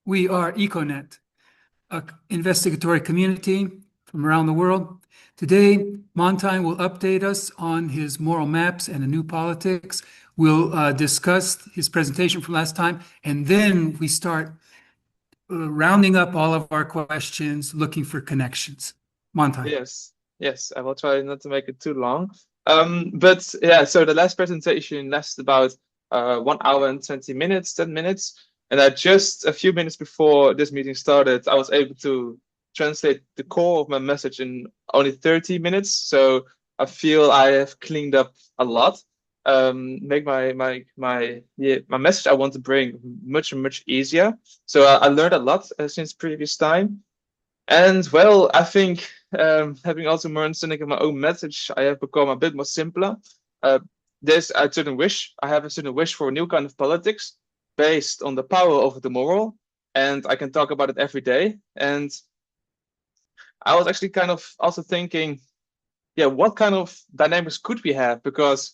We are Econet, an investigatory community from around the world. Today, Montijn will update us on his moral maps and anew politics. We'll discuss his presentation from last time, and then we start rounding up all of our questions, looking for connections. Montijn. Yes, I will try not to make it too long. But yeah, so the last presentation lasted about 1 hour and 20 minutes, 10 minutes. And just a few minutes before this meeting started, I was able to translate the core of my message in only 30 minutes. So I feel I have cleaned up a lot. Make my message I want to bring much easier. So I learned a lot since previous time. And well, I think having also more understanding of my own message, I have become a bit more simpler. There's a certain wish. I have a certain wish for a new kind of politics based on the power over the moral, and I can talk about it every day. And I was actually kind of also thinking, yeah, what kind of dynamics could we have? Because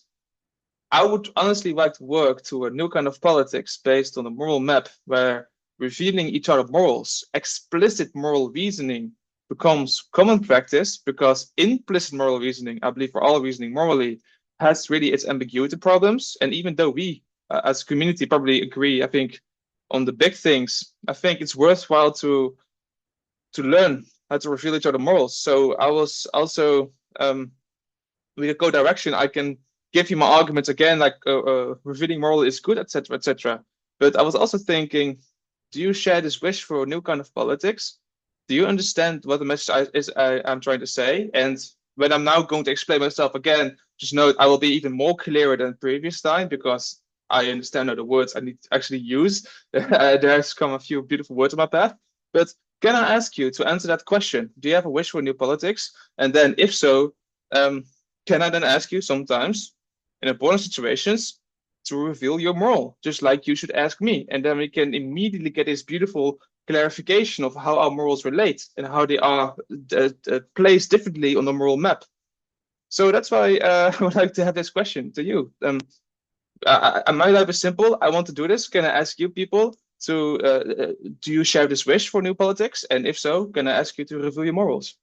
I would honestly like to work to a new kind of politics based on a moral map where revealing each other morals, explicit moral reasoning becomes common practice, because implicit moral reasoning, I believe for all reasoning morally, has really its ambiguity problems. And even though we as a community probably agree, I think, on the big things, I think it's worthwhile to learn how to reveal each other morals. So I was also with a co-direction, I can give you my arguments again, like revealing moral is good, etc., etc. But I was also thinking, do you share this wish for a new kind of politics? Do you understand what the message I'm trying to say? And when I'm now going to explain myself again, just note I will be even more clearer than previous time, because I understand all the words I need to actually use. There's come a few beautiful words on my path. But can I ask you to answer that question? Do you have a wish for new politics? And then if so, can I then ask you sometimes, in important situations, to reveal your moral, just like you should ask me? And then we can immediately get this beautiful clarification of how our morals relate and how they are placed differently on the moral map. So that's why I would like to have this question to you. My life is simple. I want to do this. Can I ask you people to, do you share this wish for new politics? And if so, can I ask you to reveal your morals?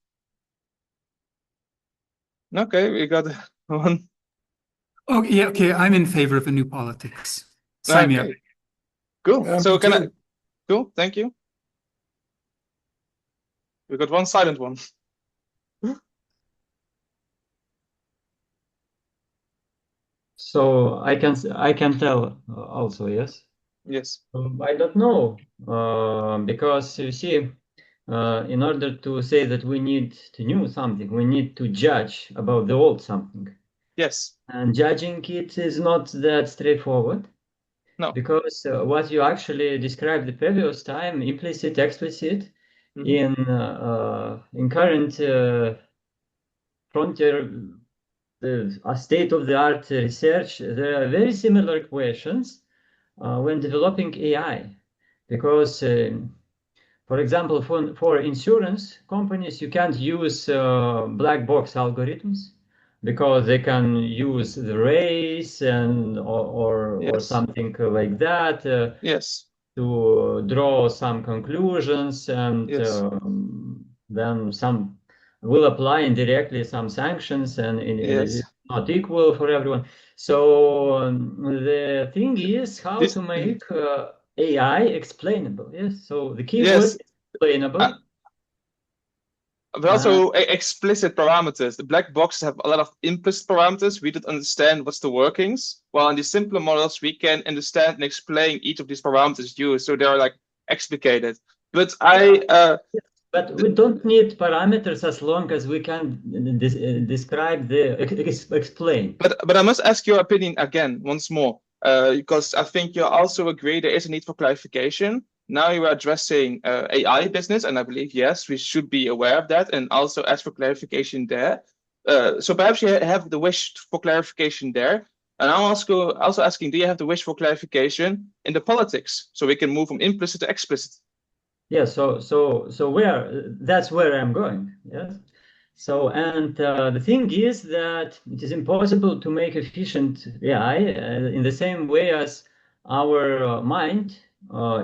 Okay, we got one. Oh, yeah, okay. I'm in favor of a new politics. Sign me up. Cool. So can I? Cool. Thank you. We got one silent one. So I can tell also, yes. Yes. I don't know, because you see, in order to say that we need to know something, we need to judge about the old something. Yes. And judging it is not that straightforward. No. Because what you actually described the previous time, implicit, explicit, in current frontier, state-of-the-art research, there are very similar questions when developing AI. Because, for example, for insurance companies, you can't use black box algorithms, because they can use the race and or something like that yes, to draw some conclusions, and then some will apply indirectly some sanctions, and it's not equal for everyone. So the thing is how to make AI explainable. Yes. So the keyword is explainable. But also explicit parameters. The black boxes have a lot of implicit parameters. We don't understand what's the workings. While in the simpler models, we can understand and explain each of these parameters used. So they are like explicated. But but we don't need parameters as long as we can describe explain. But I must ask your opinion again once more, because I think you also agree there is a need for clarification. Now you are addressing AI business, and I believe, yes, we should be aware of that and also ask for clarification there. So perhaps you have the wish for clarification there. And I'm also asking, do you have the wish for clarification in the politics, so we can move from implicit to explicit? Yeah, so that's where I'm going. Yes. So, and the thing is that it is impossible to make efficient AI in the same way as our mind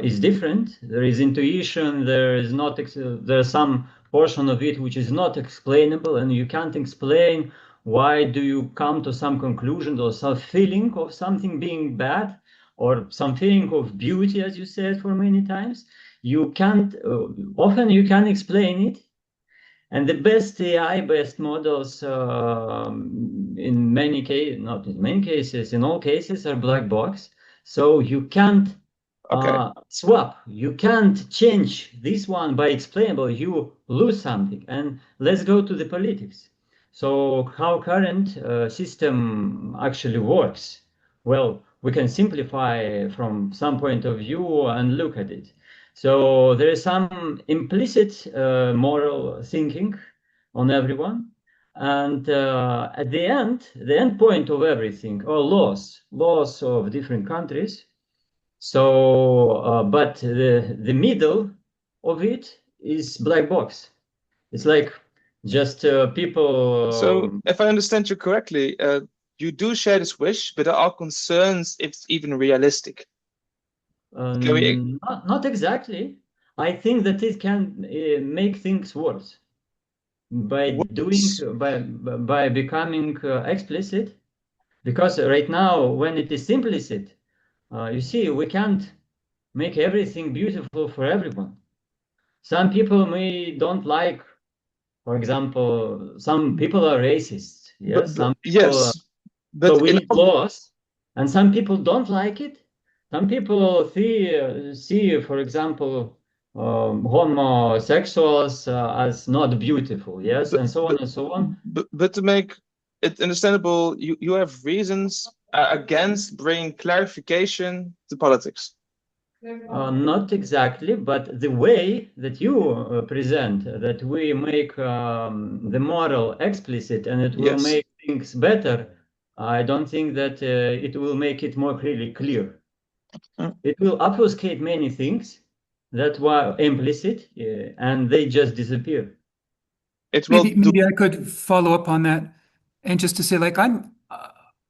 is different. There is intuition. There is not. There's some portion of it which is not explainable, and you can't explain why do you come to some conclusion or some feeling of something being bad or some feeling of beauty, as you said for many times. You can't. Often you can explain it. And the best AI-based models, in many cases, not in many cases, in all cases, are black box. So you can't swap. You can't change this one by explainable. You lose something. And let's go to the politics. So how current system actually works? Well, we can simplify from some point of view and look at it. So there is some implicit moral thinking on everyone. And at the end point of everything are laws of different countries. So, but the middle of it is black box. It's like just people. So, if I understand you correctly, you do share this wish, but there are concerns if it's even realistic. Not exactly. I think that it can make things worse by becoming explicit. Because right now, when it is implicit, you see, we can't make everything beautiful for everyone. Some people don't like, for example, some people are racist. Yes, some people. But so we need laws, and some people don't like it. Some people see, for example, homosexuals as not beautiful, yes, and so on and so on. But to make it understandable, you have reasons against bringing clarification to politics. Not exactly, but the way that you present, that we make the moral explicit and it will make things better, I don't think that it will make it more clear. It will obfuscate many things that were implicit and they just disappear. Maybe I could follow up on that, and just to say, like, I'm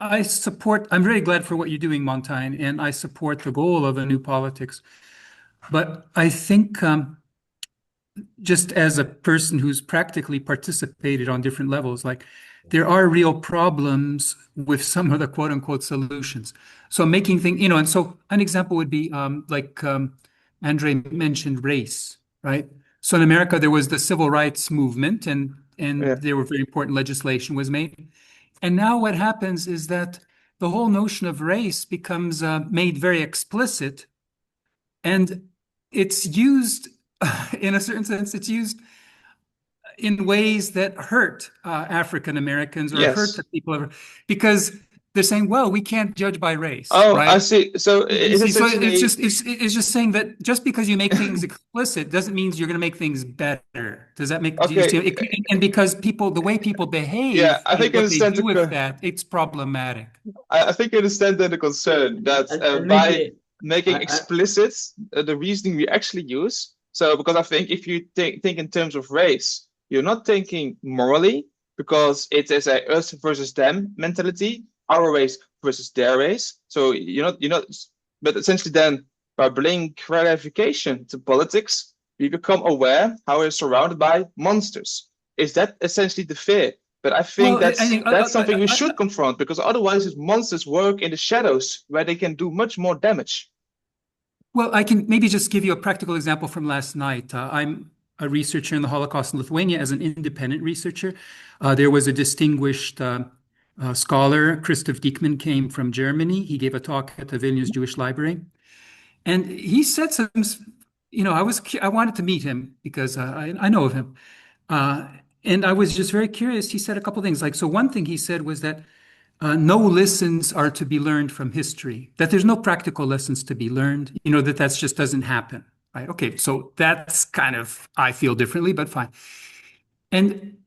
very glad for what you're doing, Montijn, and I support the goal of a new politics. But I think just as a person who's practically participated on different levels, like, there are real problems with some of the quote unquote solutions. So making things, and so an example would be Andrej mentioned race, right? So in America, there was the civil rights movement, and there were very important legislation was made. And now what happens is that the whole notion of race becomes made very explicit, and it's used, in a certain sense, it's used in ways that hurt African Americans or hurt the people, because they're saying, well, we can't judge by race. Oh, right? I see. So it's just saying that just because you make things explicit doesn't mean you're going to make things better. Does that make sense? And because the way people behave, I think what they do with that, it's problematic. I think I understand the concern that by making explicit the reasoning we actually use. So, because I think if you think in terms of race, you're not thinking morally, because it is a us versus them mentality, our race versus their race. So you're not, but essentially then by bringing clarification to politics, we become aware how we're surrounded by monsters. Is that essentially the fear? But I think that's something we should confront, because otherwise these monsters work in the shadows where they can do much more damage. Well, I can maybe just give you a practical example from last night. I'm a researcher in the Holocaust in Lithuania as an independent researcher. There was a distinguished scholar, Christoph Diekmann, came from Germany. He gave a talk at the Vilnius Jewish Library. And he said some, I wanted to meet him because I know of him. And I was just very curious. He said a couple of things. So one thing he said was that no lessons are to be learned from history, that there's no practical lessons to be learned, that just doesn't happen. Right. Okay. So that's kind of, I feel differently, but fine. And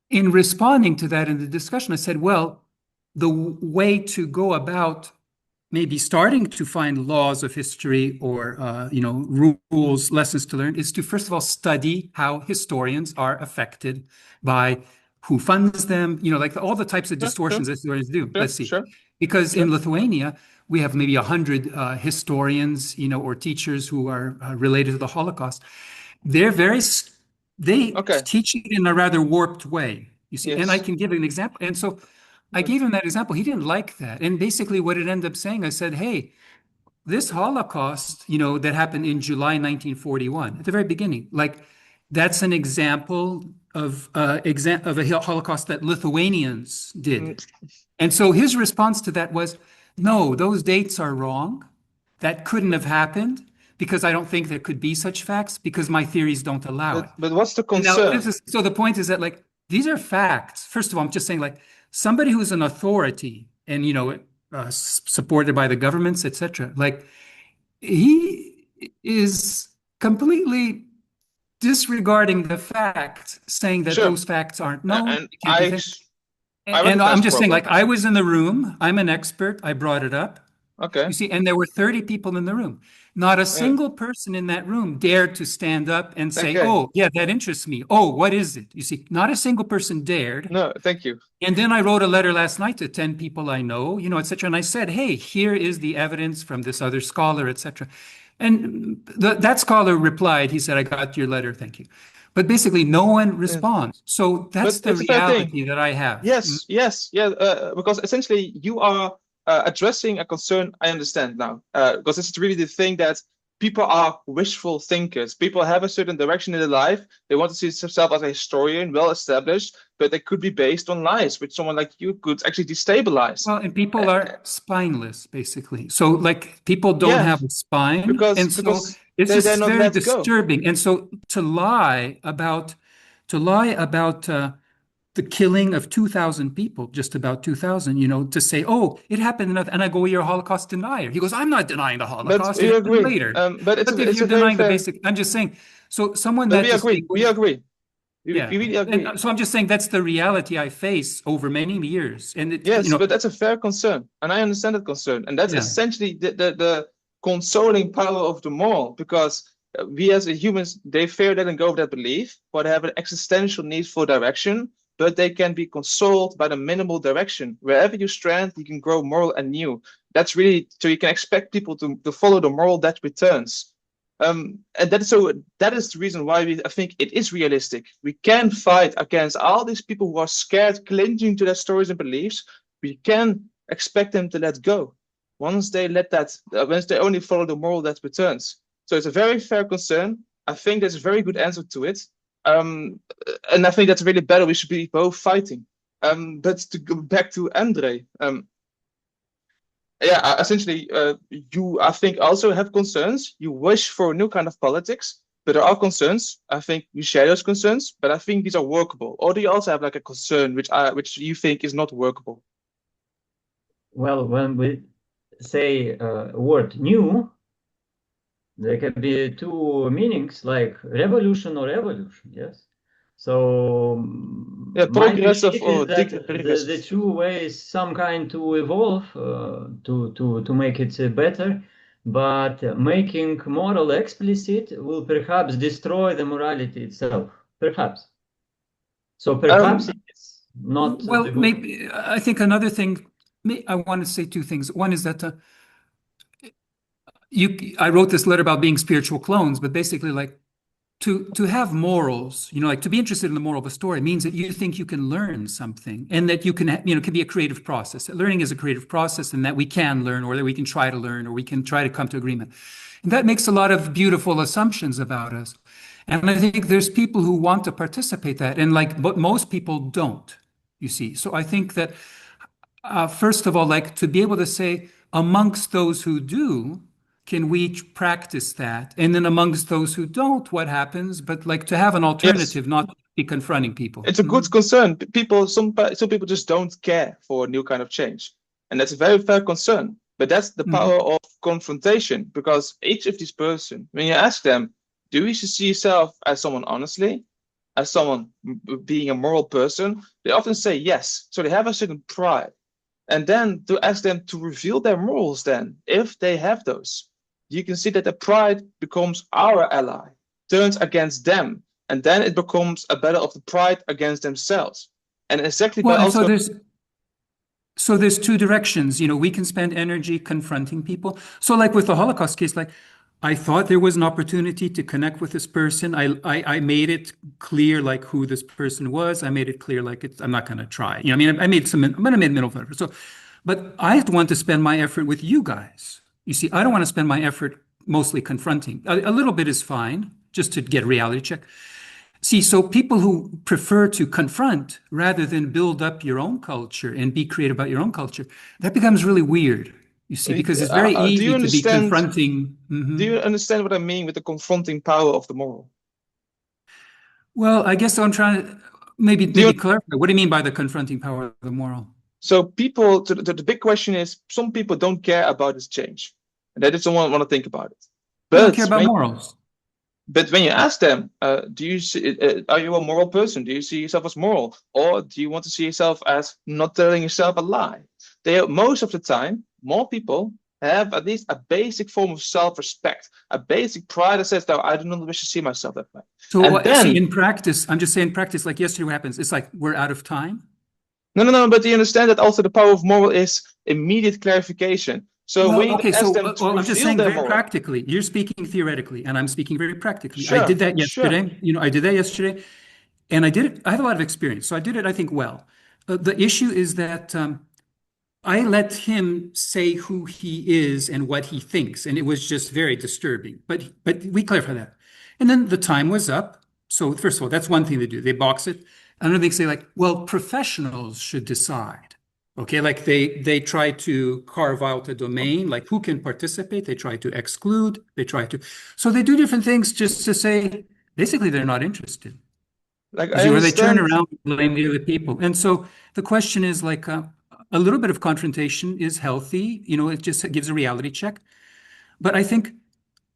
in responding to that in the discussion, I said, well, the way to go about maybe starting to find laws of history or, rules, lessons to learn is to, first of all, study how historians are affected by who funds them, all the types of distortions that historians do. Let's see. Because in Lithuania, we have maybe 100 historians, or teachers who are related to the Holocaust. They Okay. teach it in a rather warped way, you see. Yes. And I can give an example. And so I gave him that example. He didn't like that. And basically what it ended up saying, I said, hey, this Holocaust, that happened in July 1941, at the very beginning, like that's an example of a Holocaust that Lithuanians did. And so his response to that was, no, those dates are wrong. That couldn't have happened because I don't think there could be such facts because my theories don't allow it. But what's the Now, concern? so the point is that like these are facts. First of all, I'm just saying like somebody who's an authority and supported by the governments, etc. Like he is completely disregarding the fact, saying that Sure. those facts aren't known. And And I'm recognize just saying, problem. like, I was in the room. I'm an expert. I brought it up. Okay. You see, and there were 30 people in the room. Not a single person in that room dared to stand up and say, Okay. oh, yeah, that interests me. Oh, what is it? You see, not a single person dared. No, thank you. And then I wrote a letter last night to 10 people I know, etc. And I said, hey, here is the evidence from this other scholar, etc. And that scholar replied, he said, I got your letter, thank you. But basically, no one responds. So that's the But it's a fair reality thing. that I have. Yes, because essentially you are addressing a concern. I understand now, because it's really the thing that people are wishful thinkers. People have a certain direction in their life. They want to see themselves as a historian, well established, but they could be based on lies, which someone like you could actually destabilize. Well, and people are spineless, basically. So, like, people don't have a spine, because and so it's they're just not very let go. disturbing. And so, to lie about the killing of 2,000 people, just about 2,000, to say, oh, it happened, and I go, well, you're a Holocaust denier. He goes, I'm not denying the Holocaust. But you It happened agree. later. But if you're denying the basic, I'm just saying. So, someone But that we agree. We agree. Yeah. We really agree. And so I'm just saying that's the reality I face over many years. And yes, but that's a fair concern, and I understand that concern, and that's essentially the consoling power of the moral, because we as humans, they fear letting go of that belief, but they have an existential need for direction, but they can be consoled by the minimal direction. Wherever you strand, you can grow moral anew. That's really, so you can expect people to follow the moral that returns. And that is the reason why I think it is realistic. We can fight against all these people who are scared, clinging to their stories and beliefs. We can expect them to let go once they once they only follow the moral that returns. So it's a very fair concern. I think there's a very good answer to it. And I think that's really better. We should be both fighting. But to go back to Andrej, essentially, you, I think, also have concerns. You wish for a new kind of politics, but there are concerns. I think you share those concerns, but I think these are workable. Or do you also have like a concern which you think is not workable? Well, when we say word new, there can be two meanings, like revolution or evolution. Yes. So progressive or the two ways, some kind to evolve, to make it better, but making moral explicit will perhaps destroy the morality itself. Perhaps. So perhaps it's not. Well, maybe I think another thing. I want to say two things. One is that I wrote this letter about being spiritual clones, but basically, like, to have morals, like to be interested in the moral of a story means that you think you can learn something, and that you can, can be a creative process. That learning is a creative process, and that we can learn, or that we can try to learn, or we can try to come to agreement. And that makes a lot of beautiful assumptions about us. And I think there's people who want to participate that, but most people don't, you see. So I think that, first of all, like to be able to say, amongst those who do, can we practice that? And then amongst those who don't, what happens? But like to have an alternative, not be confronting people. It's a good concern. Some people just don't care for a new kind of change. And that's a very fair concern. But that's the power of confrontation, because each of these person, when you ask them, do you see yourself as someone honestly, as someone being a moral person? They often say yes. So they have a certain pride. And then to ask them to reveal their morals then, if they have those, you can see that the pride becomes our ally, turns against them, and then it becomes a battle of the pride against themselves. And exactly well, by also, so So there's two directions. We can spend energy confronting people. So like with the Holocaust case, like I thought there was an opportunity to connect with this person. I made it clear like who this person was. I made it clear like I'm not going to try. I mean, I made middle effort. So, but I want to spend my effort with you guys. You see, I don't want to spend my effort mostly confronting. A little bit is fine, just to get a reality check. See, so people who prefer to confront rather than build up your own culture and be creative about your own culture, that becomes really weird, you see, because it's very easy to be confronting. Do you understand what I mean with the confronting power of the moral? Well, I guess I'm trying to maybe clarify. What do you mean by the confronting power of the moral? So people, the big question is, some people don't care about this change. And they just don't want to think about it. They don't care about morals. But when you ask them, do you see, are you a moral person? Do you see yourself as moral? Or do you want to see yourself as not telling yourself a lie? Most of the time, more people have at least a basic form of self-respect, a basic pride that says, no, I do not wish to see myself that way. So then, in practice, I'm just saying practice, like yesterday what happens, it's like we're out of time. No, but do you understand that also the power of moral is immediate clarification? So when you ask them to I'm just saying very moral, practically. You're speaking theoretically, and I'm speaking very practically. Sure, I did that yesterday. Sure. I did that yesterday, and I did it. I have a lot of experience, so I did it, I think, well. The issue is that I let him say who he is and what he thinks, and it was just very disturbing. But we clarify that, and then the time was up. So first of all, that's one thing they do. They box it. Another thing, say like, well, professionals should decide. Okay, like they try to carve out a domain, like who can participate. They try to exclude. So they do different things just to say, basically, they're not interested. Like where they turn around and blame the other people. And so the question is like a little bit of confrontation is healthy. It just gives a reality check. But I think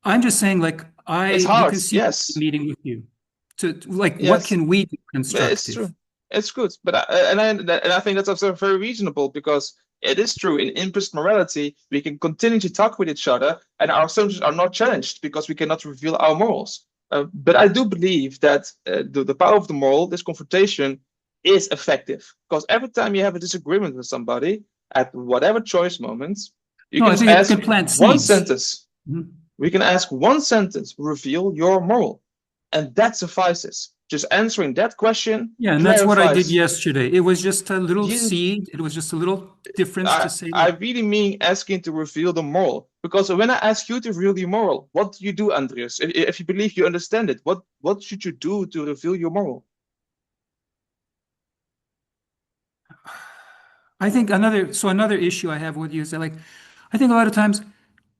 I'm just saying, like it's hard. You can see meeting with you. What can we do constructive? It's true. It's good, but I think that's also very reasonable, because it is true in implicit morality we can continue to talk with each other and our assumptions are not challenged because we cannot reveal our morals. But I do believe that the power of the moral, this confrontation, is effective, because every time you have a disagreement with somebody at whatever choice moment, you can ask one sentence. Mm-hmm. We can ask one sentence, reveal your moral, and that suffices. Just answering that question. Yeah, and that's what I did yesterday. It was just a little seed. It was just a little difference to say. I really mean asking to reveal the moral. Because when I ask you to reveal your moral, what do you do, Andrius? If you believe you understand it, what should you do to reveal your moral? I think another issue I have with you is that, like, I think a lot of times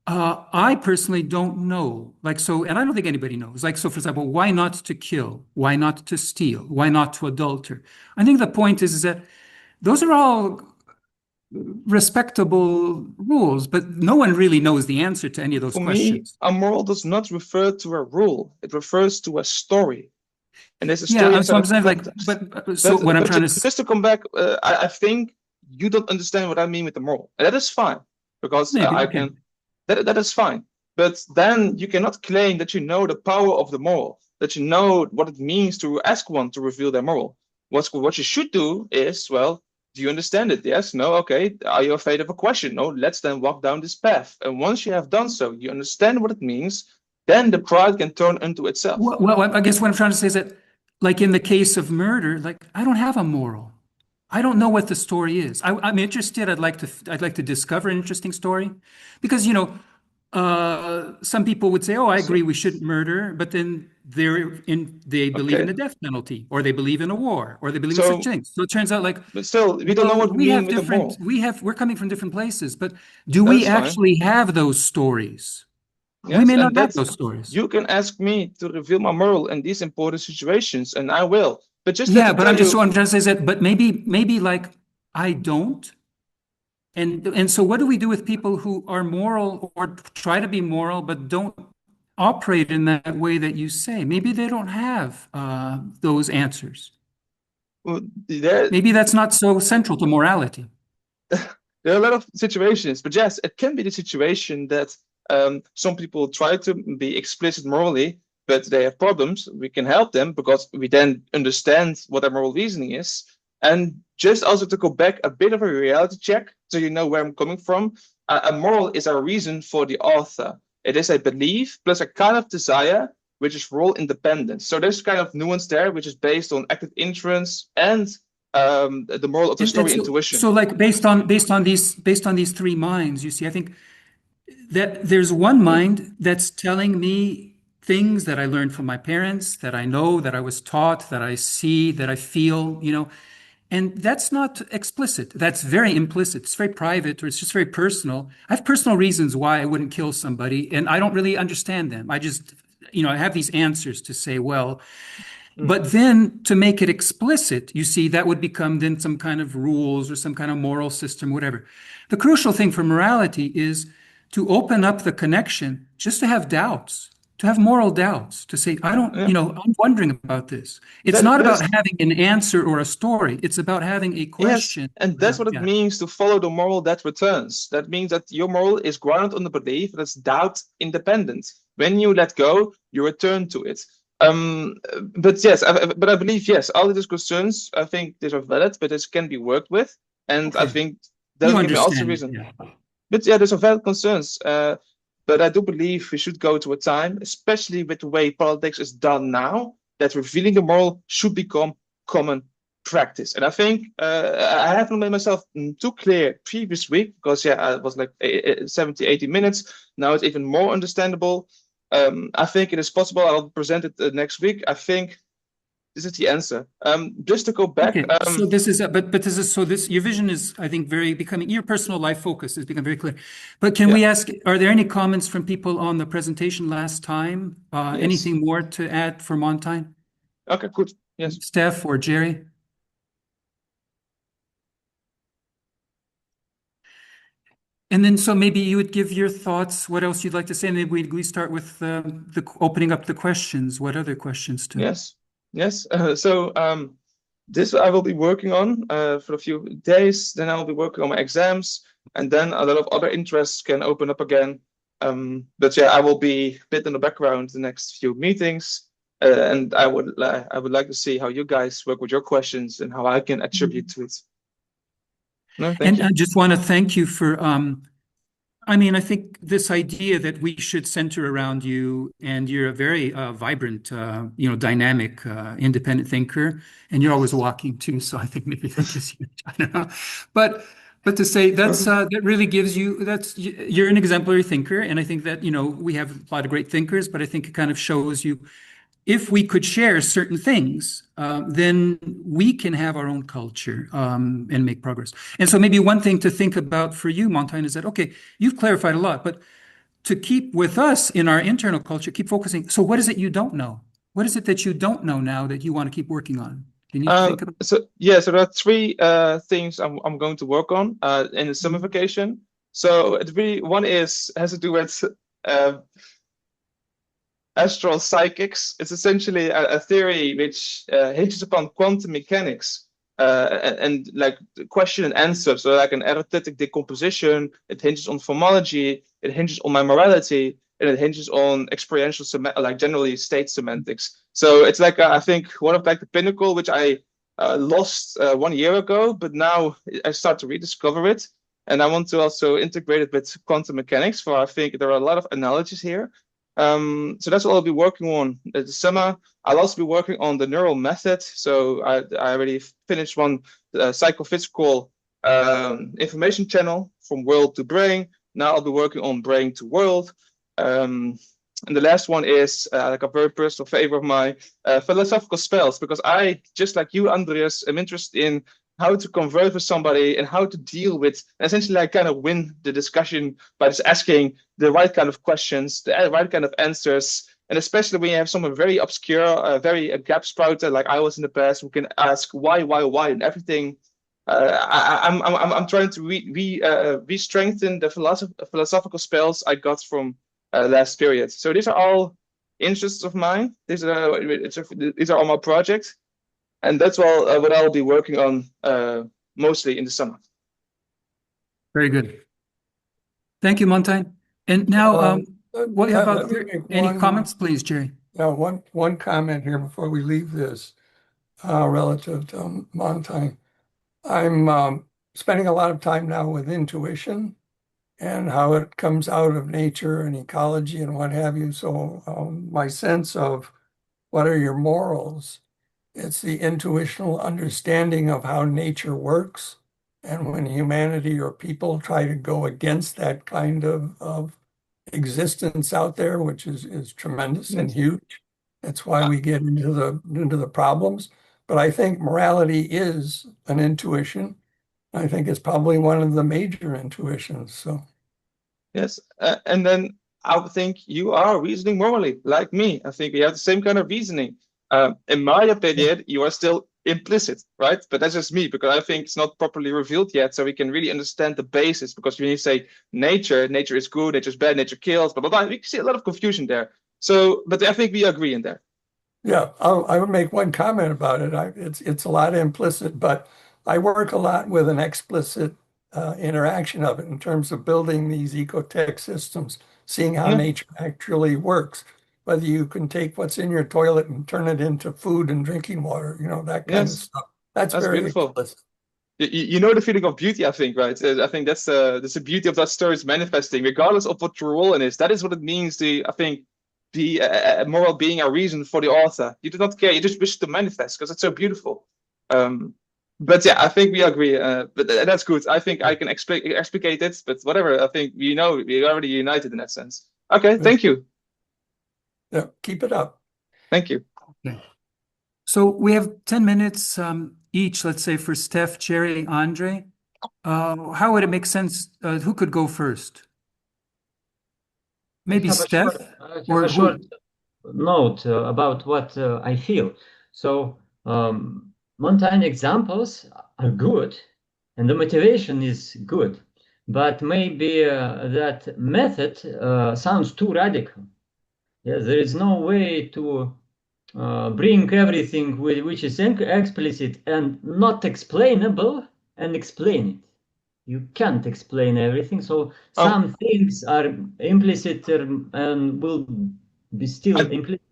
I personally don't know, and I don't think anybody knows. Like, so for example, why not to kill? Why not to steal? Why not to adulter? I think the point is that those are all respectable rules, but no one really knows the answer to any of those questions. For me, a moral does not refer to a rule. It refers to a story. And there's a story. Yeah, so I'm saying, like, what I'm trying to... Just to come back, I think you don't understand what I mean with the moral. And that is fine, because That is fine. But then you cannot claim that you know the power of the moral, that you know what it means to ask one to reveal their moral. What you should do is, well, do you understand it? Yes, no, okay. Are you afraid of a question? No, let's then walk down this path. And once you have done so, you understand what it means, then the pride can turn into itself. Well, I guess what I'm trying to say is that, like in the case of murder, like I don't have a moral. I don't know what the story is. I'm interested. I'd like to discover an interesting story, because some people would say, "Oh, I agree, we shouldn't murder," but then they believe in the death penalty, or they believe in a war, or they believe in such things. So it turns out, like, but still, we don't know what we mean with the moral. We're coming from different places, but do we actually have those stories? Yes, we may not have those stories. You can ask me to reveal my moral in these important situations, and I will. But just I'm trying to say that. But maybe like I don't. And so what do we do with people who are moral or try to be moral but don't operate in that way that you say? Maybe they don't have those answers. Well, maybe that's not so central to morality. There are a lot of situations, but yes, it can be the situation that some people try to be explicit morally, but they have problems. We can help them because we then understand what their moral reasoning is. And just also to go back, a bit of a reality check, so you know where I'm coming from. A moral is a reason for the author. It is a belief plus a kind of desire, which is role independent. So there's kind of nuance there, which is based on active inference and the moral of the story, intuition. So like based on these three minds, you see, I think that there's one mind that's telling me things that I learned from my parents, that I know, that I was taught, that I see, that I feel, you know, and that's not explicit. That's very implicit. It's very private, or it's just very personal. I have personal reasons why I wouldn't kill somebody, and I don't really understand them. I just, you know, I have these answers to say, well, but then to make it explicit, you see, that would become then some kind of rules or some kind of moral system, whatever. The crucial thing for morality is to open up the connection, just to have doubts, to have moral doubts, to say, I don't, you know, I'm wondering about this. It's not about having an answer or a story. It's about having a question. Yes, and that's what it means to follow the moral that returns. That means that your moral is grounded on the belief that's doubt independent. When you let go, you return to it. But yes, but I believe, yes, all of these concerns, I think these are valid, but this can be worked with. And I think that will give me also reason. Yeah. But yeah, there's a valid concerns. But I do believe we should go to a time, especially with the way politics is done now, that revealing the moral should become common practice. And I think I haven't made myself too clear previous week, because yeah, I was like 70, 80 minutes. Now it's even more understandable. I think it is possible. I'll present it next week. I think this is the answer. Just to go back. Okay, so this is, but this is, so this, your vision is, I think, very becoming, your personal life focus has become very clear. But can we ask, are there any comments from people on the presentation last time? Yes. Anything more to add for Montijn? Okay, good. Yes. Steph or Jere? And then, so maybe you would give your thoughts, what else you'd like to say, and then we start with the opening up the questions. What other questions too? Yes, yes. So this I will be working on for a few days. Then I'll be working on my exams, and then a lot of other interests can open up again. But yeah, I will be a bit in the background the next few meetings, and I would like to see how you guys work with your questions and how I can attribute to it. No, thank you. I just want to thank you for, I mean, I think this idea that we should center around you, and you're a very vibrant, you know, dynamic, independent thinker, and you're always walking too. So I think maybe that gives you, I don't know, but to say that's that really gives you, you're an exemplary thinker, and I think that, you know, we have a lot of great thinkers, but I think it kind of shows you, if we could share certain things, then we can have our own culture and make progress. And so maybe one thing to think about for you, Montijn, is that, okay, you've clarified a lot, but to keep with us in our internal culture, keep focusing. So what is it you don't know? What is it that you don't know now that you want to keep working on? Can you think about? So yeah, so there are three things I'm going to work on in the summification. So one has to do with astral psychics. It's essentially a theory which hinges upon quantum mechanics and like question and answer. So like an arithmetic decomposition. It hinges on formology. It hinges on my morality, and it hinges on experiential, like generally state semantics. So it's like I think one of like the pinnacle which I lost 1 year ago, but now I start to rediscover it. And I want to also integrate it with quantum mechanics, for I think there are a lot of analogies here. So that's what I'll be working on this summer. I'll also be working on the neural method. So I already finished one psychophysical information channel from world to brain. Now I'll be working on brain to world. And the last one is like a very personal favor of my philosophical spells, because I, just like you, Andrius, am interested in how to converse with somebody and how to deal with, essentially like kind of win the discussion by just asking the right kind of questions, the right kind of answers. And especially when you have someone very obscure, very gap sprouter like I was in the past, who can ask why, and everything. I'm trying to re-strengthen the philosophical spells I got from last period. So these are all interests of mine. These are all my projects. And that's what I'll be working on mostly in the summer. Very good. Thank you, Montijn. And now, what about any comments, please, Jerry? One comment here before we leave this relative to Montijn. I'm spending a lot of time now with intuition and how it comes out of nature and ecology and what have you. So my sense of what are your morals? It's the intuitional understanding of how nature works. And when humanity or people try to go against that kind of existence out there, which is tremendous and Yes. huge, that's why we get into the problems. But I think morality is an intuition. I think it's probably one of the major intuitions. So Yes, and then I would think you are reasoning morally, like me. I think we have the same kind of reasoning. In my opinion, you are still implicit, right? But that's just me because I think it's not properly revealed yet, so we can really understand the basis. Because when you say nature is good, nature is bad, nature kills, blah blah blah, we can see a lot of confusion there. So, but I think we agree in there. yeah, I would make one comment about it. It's a lot implicit, but I work a lot with an explicit interaction of it in terms of building these ecotech systems, seeing how Yeah, nature actually works. Whether you can take what's in your toilet and turn it into food and drinking water, that kind of yes, stuff. That's that's very beautiful. explicit. You know the feeling of beauty, I think, right? I think that's the beauty of that story is manifesting, regardless of what your role in is. That is what it means to, I think, be a moral being, a reason for the author. You do not care; you just wish to manifest because it's so beautiful. Um, but yeah, I think we agree. But that's good. I think I can explicate it, but whatever. I think we're already united in that sense. Okay, Yeah, thank you, yeah, keep it up. thank you. Okay. So we have 10 minutes each, let's say for Steph, Jere, Andrej. How would it make sense? Who could go first? I Maybe have a Steph I have or a short who? note about what I feel. So, Montaigne examples are good, and the motivation is good, but maybe that method sounds too radical. Yes, there is no way to bring everything which is explicit and not explainable and explain it. You can't explain everything, so Um, some things are implicit and will be still I implicit.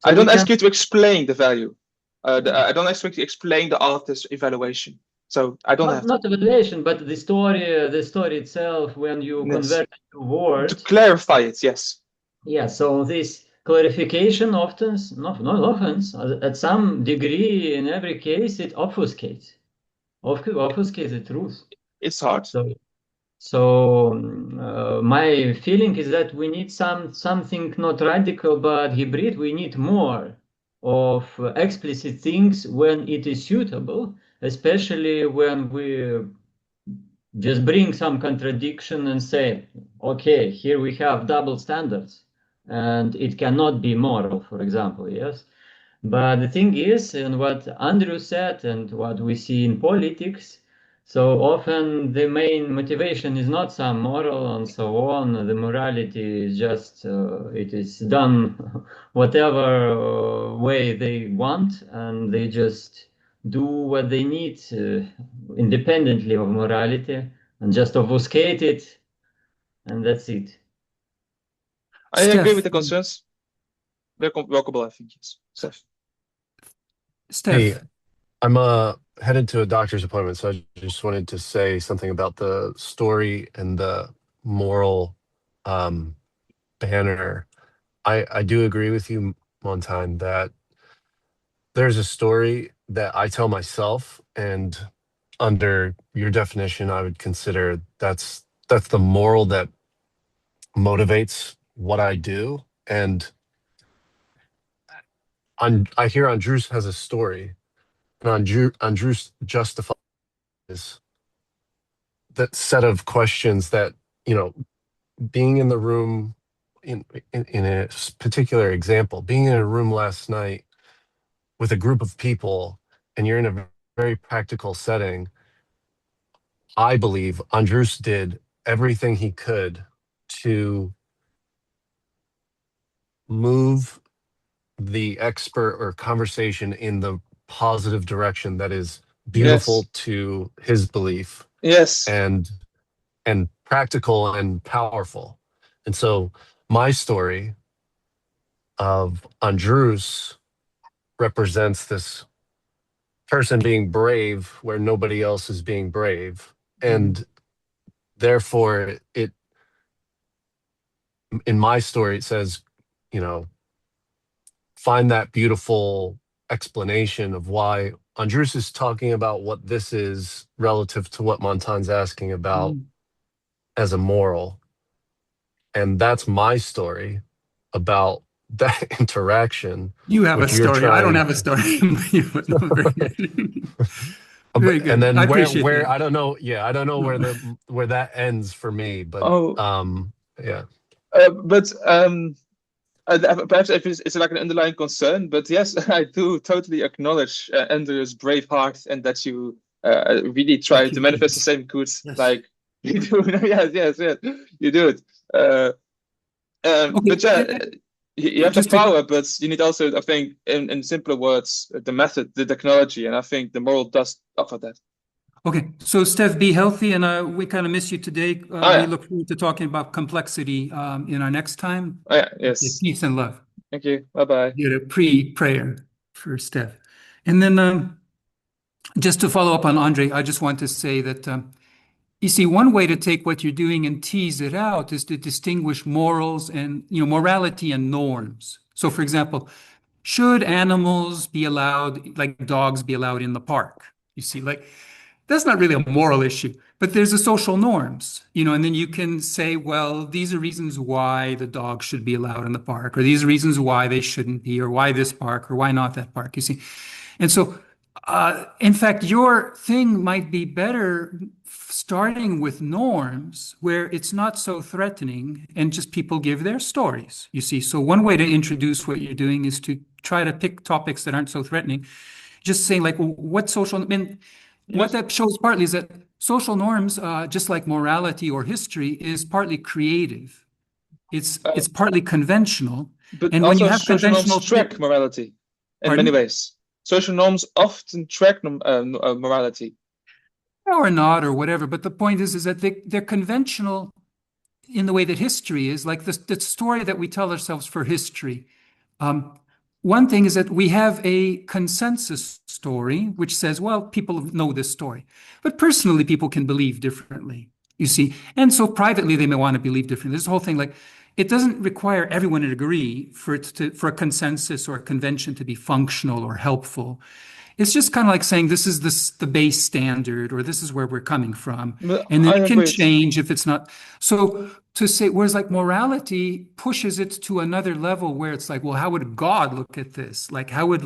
So I we don't can ask you to explain the value. I don't expect you to explain the artist's evaluation. So I don't have to. not evaluation, but the story itself when you Yes. convert it to To word. clarify it, yes. Yeah, so this clarification often, not often, at some degree, in every case, it obfuscates the truth. It's hard. So my feeling is that we need something not radical but hybrid. We need more of explicit things when it is suitable, especially when we just bring some contradiction and say, okay, here we have double standards, and it cannot be moral, for example, yes. But the thing is, and what Andrew said, and what we see in politics, so often the main motivation is not some moral and so on. The morality is just it is done whatever way they want, and they just do what they need independently of morality and just obfuscate it, and that's it. I agree with Steph, the concerns. They're workable, I think, yes. Steph. Hey, Steph. I'm headed to a doctor's appointment, so I just wanted to say something about the story and the moral um, banner. I do agree with you, Montaigne, that there's a story that I tell myself, and under your definition, I would consider that's the moral that motivates what I do. And I hear Andrius has a story, and Andrius justifies that set of questions that you know being in the room in a particular example, being in a room last night with a group of people and you're in a very practical setting. I believe Andrius did everything he could to move the expert or conversation in the positive direction that is beautiful Yes. to his belief Yes. and practical and powerful. And so my story of Andrius represents this person being brave where nobody else is being brave. And therefore, in my story, it says, find that beautiful explanation of why Andrius is talking about what this is relative to what Montain's asking about as a moral. And that's my story about that interaction. You have a story. I don't have a story. Very good. And then I appreciate where that. I don't know. Yeah, I don't know where that ends for me. But yeah. Perhaps if it's like an underlying concern, but yes, I do totally acknowledge Andrew's brave heart and that you really try to manifest the same goods like you do. yes, you do it. But yeah, you have the power, but you need also, I think, in simpler words, the method, the technology, and I think the moral does offer that. Okay, so Steph, be healthy, and we kind of miss you today. We look forward to talking about complexity in our next time. Yes. Okay, peace and love. Thank you. Bye-bye. Get a pre-prayer for Steph. And then just to follow up on Andrej, I just want to say that, you see, one way to take what you're doing and tease it out is to distinguish morals and, morality and norms. So, for example, should animals be allowed, like dogs be allowed in the park? You see, that's not really a moral issue, but there's a social norms, and then you can say, well, these are reasons why the dog should be allowed in the park, or these are reasons why they shouldn't be, or why this park, or why not that park, you see. And so, in fact, your thing might be better starting with norms where it's not so threatening and just people give their stories, you see. So one way to introduce what you're doing is to try to pick topics that aren't so threatening. Just saying what social, what that shows partly is that social norms, just like morality or history, is partly creative. It's partly conventional. But and also when you have social conventional norms track morality in many ways. Social norms often track morality. Or not, or whatever. But the point is that they're conventional in the way that history is, like the story that we tell ourselves for history. One thing is that we have a consensus story, which says, well, people know this story. But personally, people can believe differently, you see. And so privately, they may want to believe differently. This whole thing, it doesn't require everyone to agree for a consensus or a convention to be functional or helpful. It's just kind of like saying this is the base standard, or this is where we're coming from. And then it can change if it's not. So to say, whereas morality pushes it to another level where it's like, well, how would God look at this? How would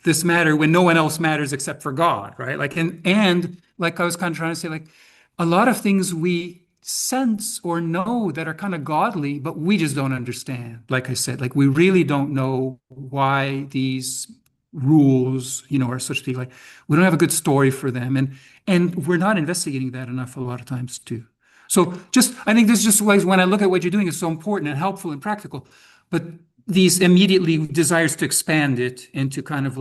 this matter when no one else matters except for God, right? And I was kind of trying to say, a lot of things we sense or know that are kind of godly, but we just don't understand. Like I said, we really don't know why these rules, are such to be we don't have a good story for them. And we're not investigating that enough a lot of times too. So I think this is just ways when I look at what you're doing is so important and helpful and practical, but these immediately desires to expand it and to kind of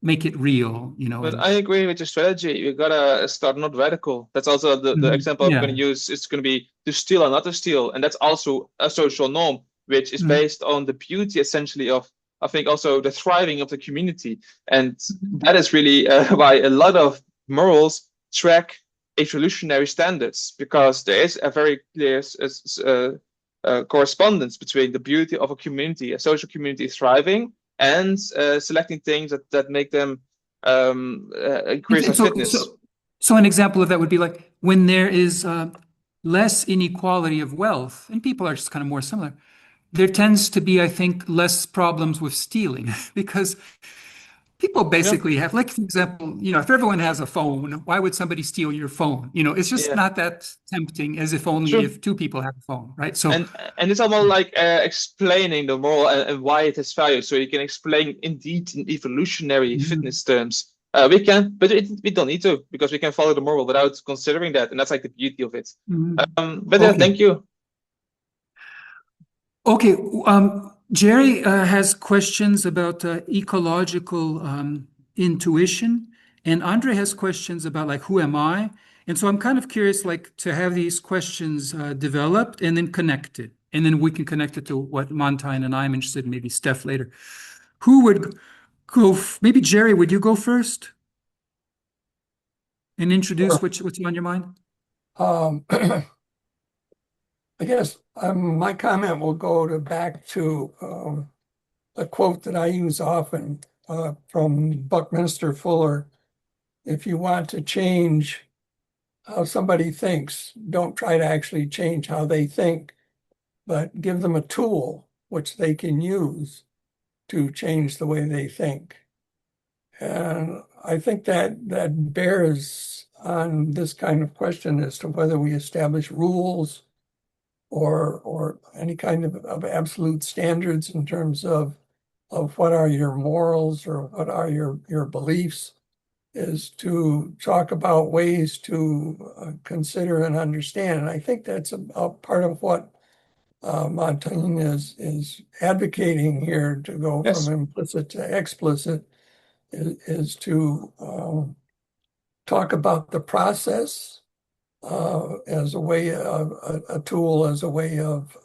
make it real, But I agree with your strategy. You gotta start not radical. That's also the example I'm going to use. It's going to be to steal or not to steal. And that's also a social norm, which is based on the beauty essentially of, I think, also the thriving of the community. And that is really why a lot of morals track evolutionary standards, because there is a very clear correspondence between the beauty of a community, a social community thriving, and selecting things that make them increase their fitness. So an example of that would be when there is less inequality of wealth, and people are just kind of more similar, there tends to be, I think, less problems with stealing because people basically have, for example, if everyone has a phone, why would somebody steal your phone? It's just not that tempting as if only if two people have a phone, right? So and it's almost explaining the moral and why it has value. So you can explain indeed in evolutionary fitness terms. We can, but we don't need to, because we can follow the moral without considering that, and that's the beauty of it. Thank you. Okay, Jere has questions about ecological intuition, and Andrej has questions about who am I? And so I'm kind of curious to have these questions developed and then connected, and then we can connect it to what Montijn and I'm interested in, maybe Steph later. Who would maybe Jerry, would you go first and introduce Sure. what's on your mind? I guess my comment will go back to a quote that I use often from Buckminster Fuller. If you want to change how somebody thinks, don't try to actually change how they think, but give them a tool which they can use to change the way they think. And I think that bears on this kind of question as to whether we establish rules or any kind of absolute standards in terms of what are your morals or what are your beliefs, is to talk about ways to consider and understand. And I think that's a part of what Montaigne is advocating here, to go Yes. from implicit to explicit, is to talk about the process as a way of a tool, as a way of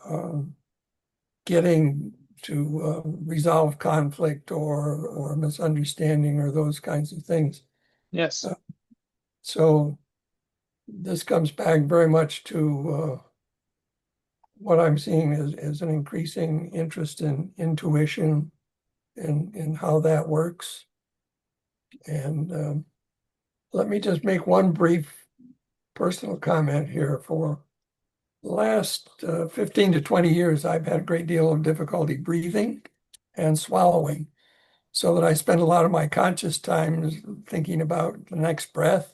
getting to resolve conflict or misunderstanding or those kinds of things. Yes. So this comes back very much to what I'm seeing as an increasing interest in intuition and how that works. And let me just make one brief personal comment here. For the last 15 to 20 years, I've had a great deal of difficulty breathing and swallowing, so that I spend a lot of my conscious time thinking about the next breath.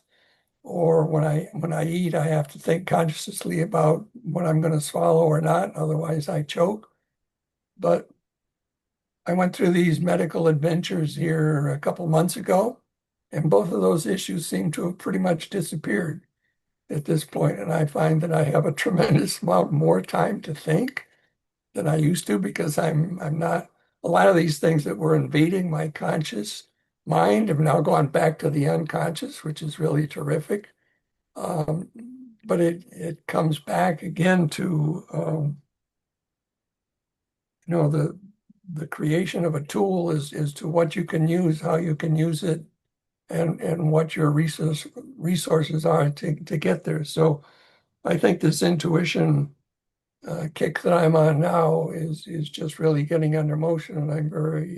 Or when I eat, I have to think consciously about what I'm going to swallow or not, otherwise I choke. But I went through these medical adventures here a couple months ago, and both of those issues seem to have pretty much disappeared at this point. And I find that I have a tremendous amount more time to think than I used to, because I'm not, a lot of these things that were invading my conscious mind have now gone back to the unconscious, which is really terrific. But it comes back again to the creation of a tool is to what you can use, how you can use it, and what your resources are to get there. So I think this intuition kick that I'm on now is just really getting under motion, and I'm very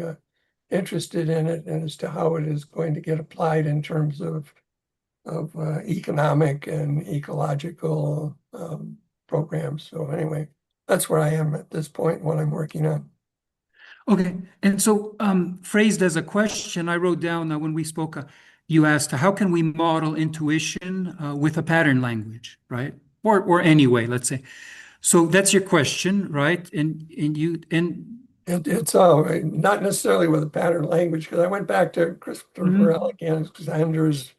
interested in it, and as to how it is going to get applied in terms of economic and ecological programs. So anyway, that's where I am at this point, what I'm working on. Okay, and so phrased as a question, I wrote down when we spoke, you asked, how can we model intuition with a pattern language, right? Or anyway, let's say. So that's your question, right? And It's not necessarily with a pattern language, because I went back to Christopher Alexander's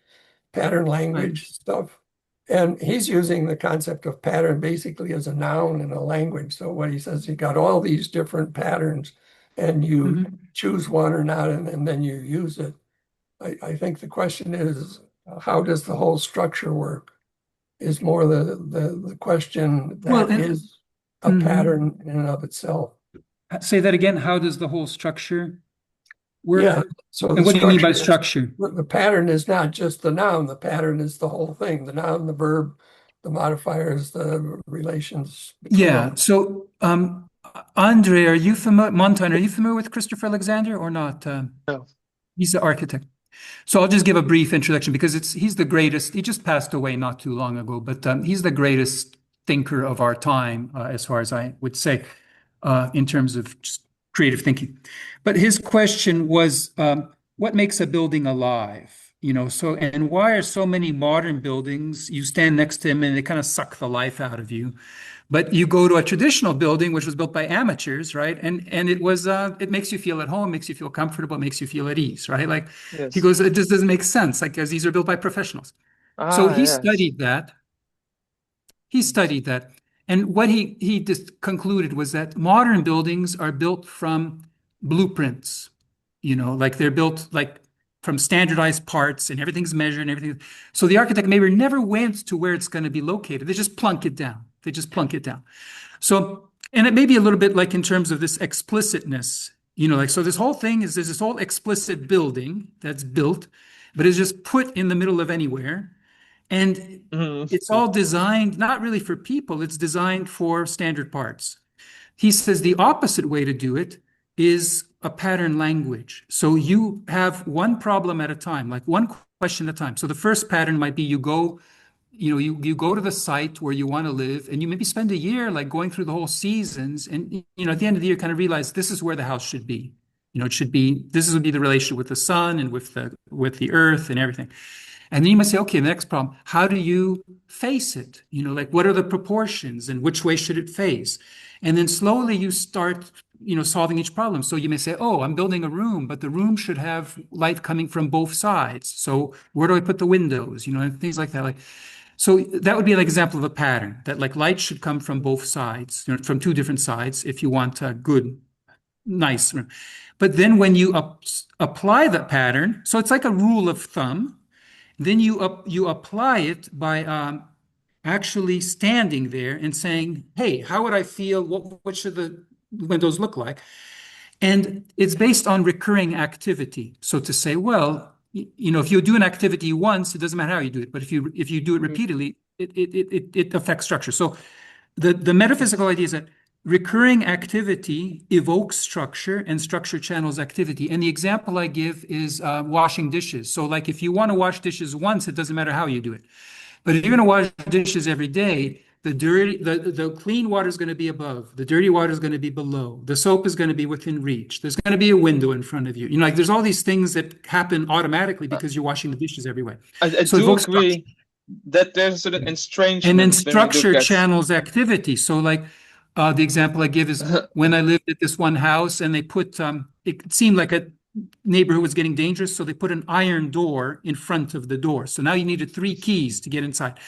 pattern language stuff, and he's using the concept of pattern basically as a noun in a language. So what he says, you got all these different patterns, and you choose one or not, and then you use it. I think the question is, how does the whole structure work? Is more the question that is a pattern in and of itself. Say that again. How does the whole structure work? Yeah. So and what do you mean by structure? The pattern is not just the noun. The pattern is the whole thing. The noun, the verb, the modifiers, the relations. Yeah. So, Andrej, are you familiar? Montijn, are you familiar with Christopher Alexander or not? No. He's the architect. So I'll just give a brief introduction, because he's the greatest. He just passed away not too long ago, but he's the greatest thinker of our time, as far as I would say, in terms of just creative thinking. But his question was, what makes a building alive? So, and why are so many modern buildings, you stand next to them and they kind of suck the life out of you? But you go to a traditional building, which was built by amateurs, right? And it makes you feel at home, makes you feel comfortable, makes you feel at ease, right? Like he goes, it just doesn't make sense, like, because these are built by professionals. So he studied that. He studied that. And what he just concluded was that modern buildings are built from blueprints, like they're built like from standardized parts, and everything's measured and everything. So the architect maybe never went to where it's going to be located. They just plunk it down. So, and it may be a little bit like in terms of this explicitness, Like, so this whole thing is, there's this whole explicit building that's built, but it's just put in the middle of anywhere. And it's all designed, not really for people, it's designed for standard parts. He says the opposite way to do it is a pattern language. So you have one problem at a time, like one question at a time. So the first pattern might be you go to the site where you want to live, and you maybe spend a year like going through the whole seasons, and at the end of the year kind of realize this is where the house should be. It should be, this would be the relationship with the sun and with the earth and everything. And then you might say, okay, the next problem, how do you face it? Like, what are the proportions and which way should it face? And then slowly you start, solving each problem. So you may say, oh, I'm building a room, but the room should have light coming from both sides. So where do I put the windows? And things like that. Like, so that would be an example of a pattern, that like light should come from both sides, from two different sides if you want a good, nice room. But then when you apply the pattern, so it's like a rule of thumb. Then you apply it by actually standing there and saying, hey, how would I feel? What should the windows look like? And it's based on recurring activity. So to say, well, if you do an activity once, it doesn't matter how you do it. But if you do it repeatedly, it affects structure. So the metaphysical idea is that recurring activity evokes structure, and structure channels activity. And the example I give is washing dishes. So like, if you want to wash dishes once, it doesn't matter how you do it. But if you're going to wash dishes every day, the clean water is going to be above, the dirty water is going to be below, the soap is going to be within reach, there's going to be a window in front of you. Like, there's all these things that happen automatically because you're washing the dishes every way. I So do agree that there's a sort of estrangement. and then structure channels activity. So like, the example I give is when I lived at this one house, and they put, it seemed like a neighborhood was getting dangerous, so they put an iron door in front of the door. So now you needed 3 keys to get inside.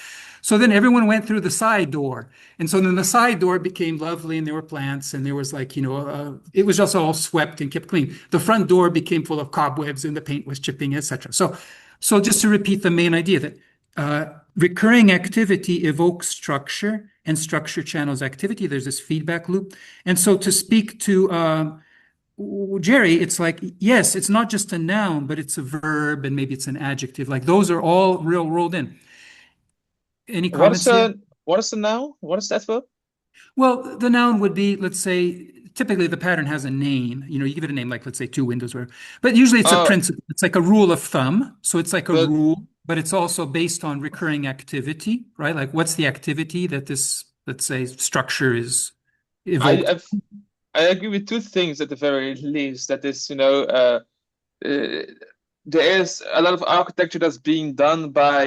So then everyone went through the side door. And so then the side door became lovely, and there were plants, and there was like, it was just all swept and kept clean. The front door became full of cobwebs, and the paint was chipping, etc. So just to repeat the main idea, that recurring activity evokes structure, and structure channels activity. There's this feedback loop. And so to speak to Jerry, it's like, yes, it's not just a noun, but it's a verb, and maybe it's an adjective. Like, those are all real rolled in. Any comments? What is the noun? What is that verb? Well, the noun would be, let's say, typically the pattern has a name. You give it a name, like, let's say, 2 windows, whatever. But usually it's a principle. It's like a rule of thumb. So it's like a rule, but it's also based on recurring activity, right? Like, what's the activity that this, let's say, structure is evoked? I agree with 2 things at the very least. That is, there is a lot of architecture that's being done by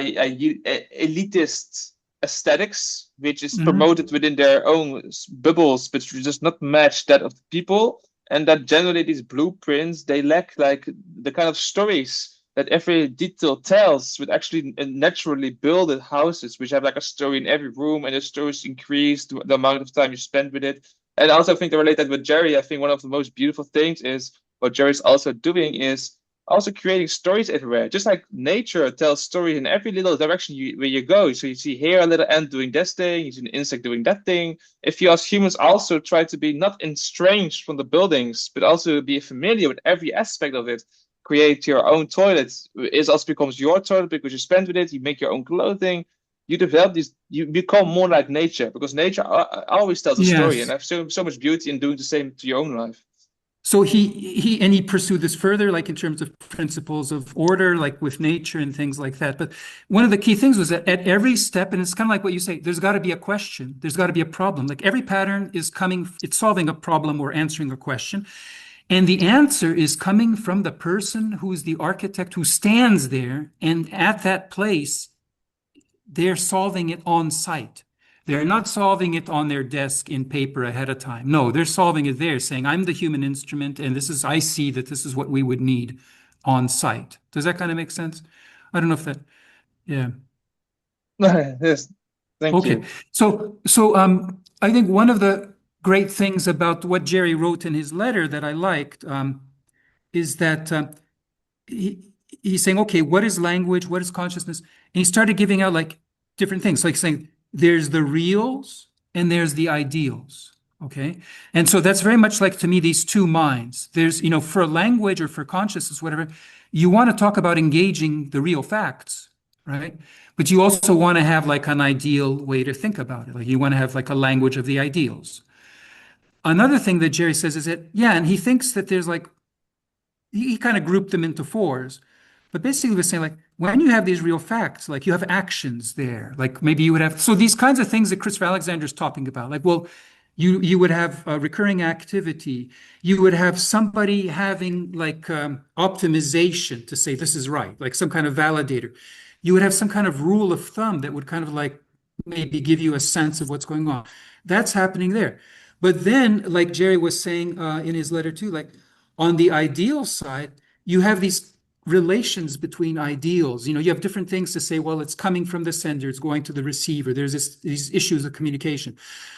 elitist aesthetics, which is promoted within their own bubbles, but does not match that of the people. And that generally these blueprints, they lack like the kind of stories that every detail tells, with actually naturally built houses, which have like a story in every room, and the stories increase the amount of time you spend with it. And I also think to relate that with Jerry, I think one of the most beautiful things is what Jerry's also doing is also creating stories everywhere. Just like nature tells stories in every little direction where you go. So you see here a little ant doing this thing, you see an insect doing that thing. If you as humans also try to be not estranged from the buildings, but also be familiar with every aspect of it, create your own toilet. It also becomes your toilet because you spend with it, you make your own clothing. You develop these, you become more like nature, because nature always tells a story, and there's so much beauty in doing the same to your own life. So he pursued this further, like in terms of principles of order, like with nature and things like that. But one of the key things was that at every step, and it's kind of like what you say, there's got to be a question, there's got to be a problem. Like, every pattern is it's solving a problem or answering a question. And the answer is coming from the person who is the architect, who stands there, and at that place, they're solving it on site. They're not solving it on their desk in paper ahead of time. No, they're solving it there, saying, I'm the human instrument, and I see that this is what we would need on site. Does that kind of make sense? I don't know if that, yeah. Yes, thank you. So I think one of the great things about what Jerry wrote in his letter that I liked is that he's saying, okay, what is language? What is consciousness? And he started giving out like different things, like saying there's the reals and there's the ideals. Okay. And so that's very much like, to me, these two minds. There's, for language or for consciousness, whatever, you want to talk about engaging the real facts, right? But you also want to have like an ideal way to think about it. Like you want to have like a language of the ideals. Another thing that Jere says is that, yeah, and he thinks that there's like, he kind of grouped them into fours. But basically, we're saying like when you have these real facts, like you have actions there, like maybe you would have so these kinds of things that Christopher Alexander is talking about, like well, you would have a recurring activity, you would have somebody having like optimization to say this is right, like some kind of validator. You would have some kind of rule of thumb that would kind of like maybe give you a sense of what's going on. That's happening there. But then, like Jere was saying in his letter too, like on the ideal side, you have these relations between ideals. You have different things to say, well, it's coming from the sender, it's going to the receiver. There's these issues of communication.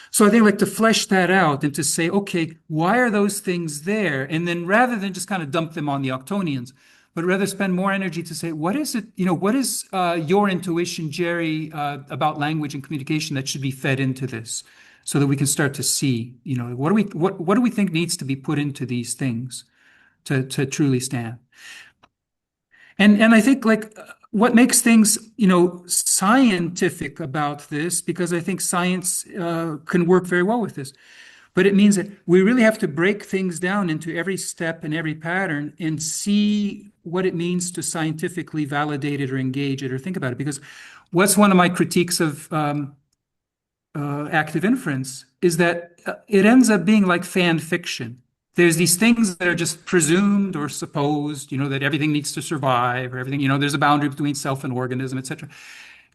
So I think like to flesh that out and to say, okay, why are those things there? And then rather than just kind of dump them on the Octonians, but rather spend more energy to say, what is it, what is your intuition, Jere, about language and communication that should be fed into this? So that we can start to see, what do we think needs to be put into these things to truly stand? And I think like what makes things, scientific about this, because I think science can work very well with this, but it means that we really have to break things down into every step and every pattern and see what it means to scientifically validate it or engage it or think about it. Because what's one of my critiques of active inference is that it ends up being like fan fiction. There's these things that are just presumed or supposed, that everything needs to survive or everything, there's a boundary between self and organism, etc.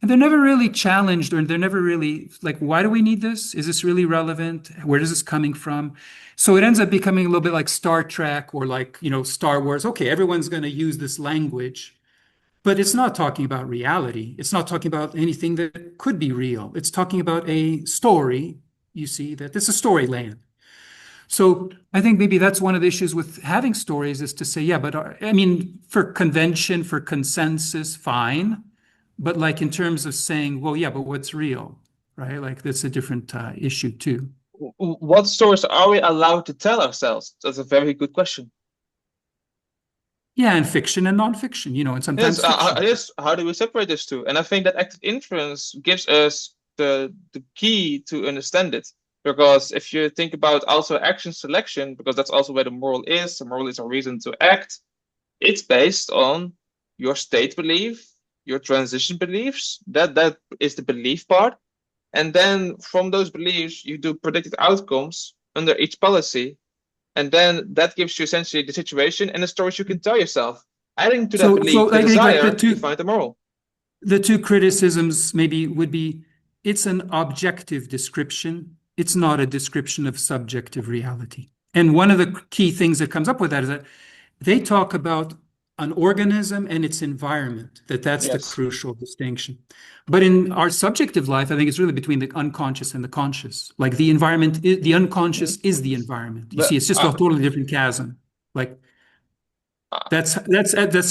And they're never really challenged or they're never really like, why do we need this? Is this really relevant? Where is this coming from? So it ends up becoming a little bit like Star Trek or like, Star Wars. Okay, everyone's going to use this language, but it's not talking about reality. It's not talking about anything that could be real. It's talking about a story, you see, that this is a story land. So I think maybe that's one of the issues with having stories is to say, yeah, but for convention, for consensus, fine. But like in terms of saying, well, yeah, but what's real, right? Like that's a different issue too. What stories are we allowed to tell ourselves? That's a very good question. Yeah, and fiction and nonfiction, and sometimes fiction. Yes, how do we separate these two? And I think that active inference gives us the key to understand it. Because if you think about also action selection, because that's also where the moral is a reason to act, it's based on your state belief, your transition beliefs, that is the belief part. And then from those beliefs, you do predicted outcomes under each policy. And then that gives you essentially the situation and the stories you can tell yourself. Adding to that belief, the desire, you find the moral. The two criticisms maybe would be, it's an objective description. It's not a description of subjective reality. And one of the key things that comes up with that is that they talk about an organism and its environment, that's the crucial distinction. But in our subjective life, I think it's really between the unconscious and the conscious. Like the environment, the unconscious is the environment. You see, it's just a totally different chasm. Like that's